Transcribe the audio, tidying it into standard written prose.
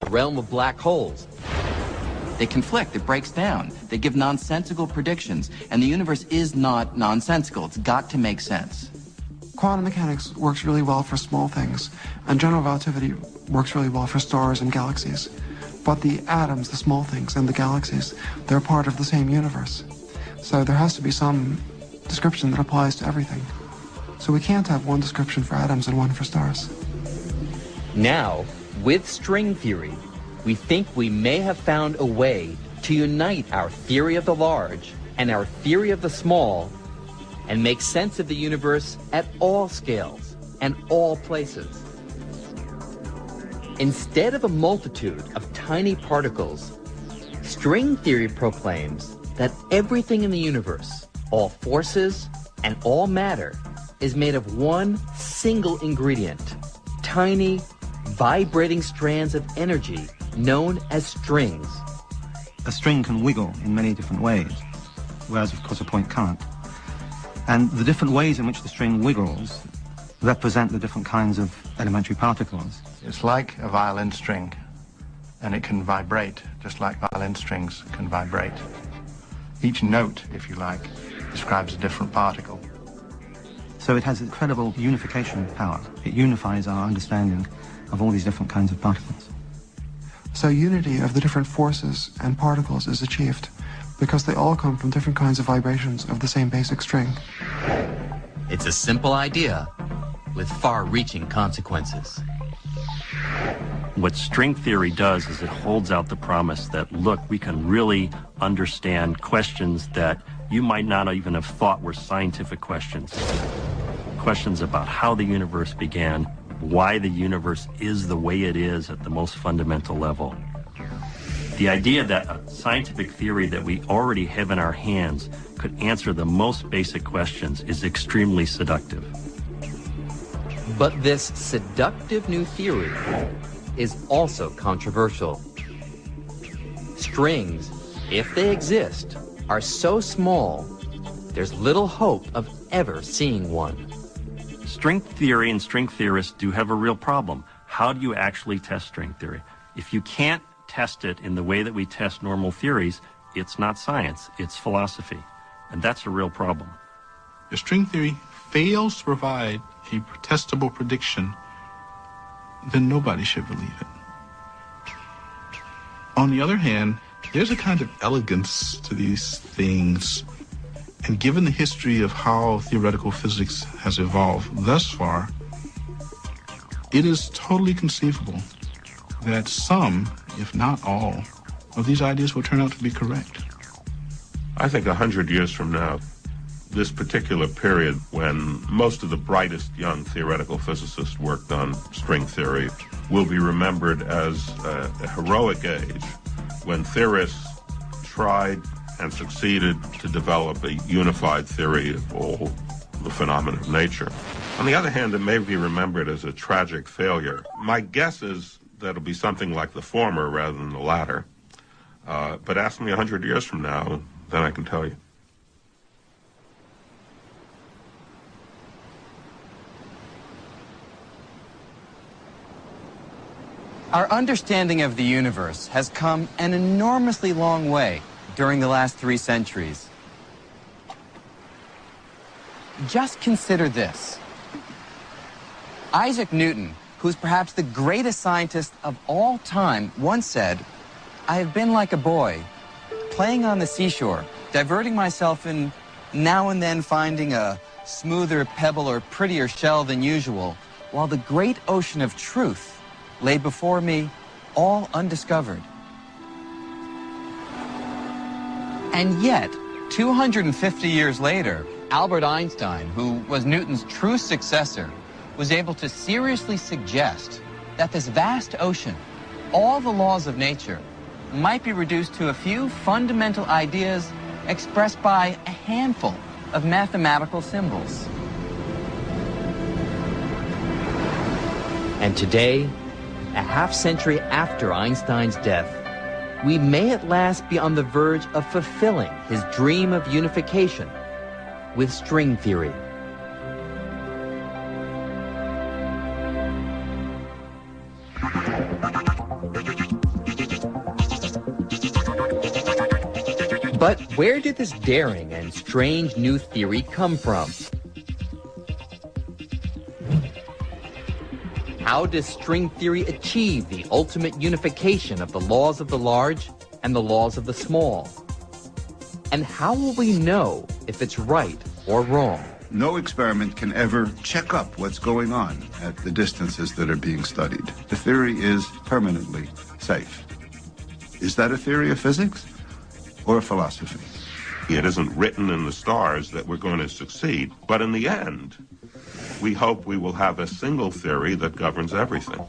the realm of black holes. They conflict, it breaks down. They give nonsensical predictions, and the universe is not nonsensical. It's got to make sense. Quantum mechanics works really well for small things, and general relativity works really well for stars and galaxies. But the atoms, the small things, and the galaxies, they're part of the same universe. So there has to be some description that applies to everything. So we can't have one description for atoms and one for stars. Now, with string theory, we think we may have found a way to unite our theory of the large and our theory of the small and make sense of the universe at all scales and all places. Instead of a multitude of tiny particles, string theory proclaims that everything in the universe, all forces and all matter, is made of one single ingredient, tiny, vibrating strands of energy known as strings. A string can wiggle in many different ways, whereas of course a point can't. And the different ways in which the string wiggles represent the different kinds of elementary particles. It's like a violin string, and it can vibrate, just like violin strings can vibrate. Each note, if you like, describes a different particle. So it has incredible unification power. It unifies our understanding of all these different kinds of particles. So unity of the different forces and particles is achieved because they all come from different kinds of vibrations of the same basic string. It's a simple idea with far-reaching consequences. What string theory does is it holds out the promise that, look, we can really understand questions that you might not even have thought were scientific questions. Questions about how the universe began, why the universe is the way it is at the most fundamental level. The idea that a scientific theory that we already have in our hands could answer the most basic questions is extremely seductive. But this seductive new theory is also controversial. Strings, if they exist, are so small, there's little hope of ever seeing one. String theory and string theorists do have a real problem. How do you actually test string theory? If you can't test it in the way that we test normal theories, it's not science, it's philosophy. And that's a real problem. If string theory fails to provide a testable prediction, then nobody should believe it. On the other hand, there's a kind of elegance to these things. And given the history of how theoretical physics has evolved thus far, it is totally conceivable that some, if not all, of these ideas will turn out to be correct. I think 100 years from now, this particular period when most of the brightest young theoretical physicists worked on string theory will be remembered as a heroic age when theorists tried and succeeded to develop a unified theory of all the phenomena of nature. On the other hand, it may be remembered as a tragic failure. My guess is that it'll be something like the former rather than the latter. But ask me 100 years from now, then I can tell you. Our understanding of the universe has come an enormously long way during the last 3 centuries. Just consider this. Isaac Newton, who's perhaps the greatest scientist of all time, once said, "I have been like a boy, playing on the seashore, diverting myself and now and then finding a smoother pebble or prettier shell than usual, while the great ocean of truth lay before me, all undiscovered." And yet, 250 years later, Albert Einstein, who was Newton's true successor, was able to seriously suggest that this vast ocean, all the laws of nature, might be reduced to a few fundamental ideas expressed by a handful of mathematical symbols. And today, a half-century after Einstein's death, we may at last be on the verge of fulfilling his dream of unification with string theory. But where did this daring and strange new theory come from? How does string theory achieve the ultimate unification of the laws of the large and the laws of the small? And how will we know if it's right or wrong? No experiment can ever check up what's going on at the distances that are being studied. The theory is permanently safe. Is that a theory of physics or a philosophy? It isn't written in the stars that we're going to succeed, but in the end, we hope we will have a single theory that governs everything.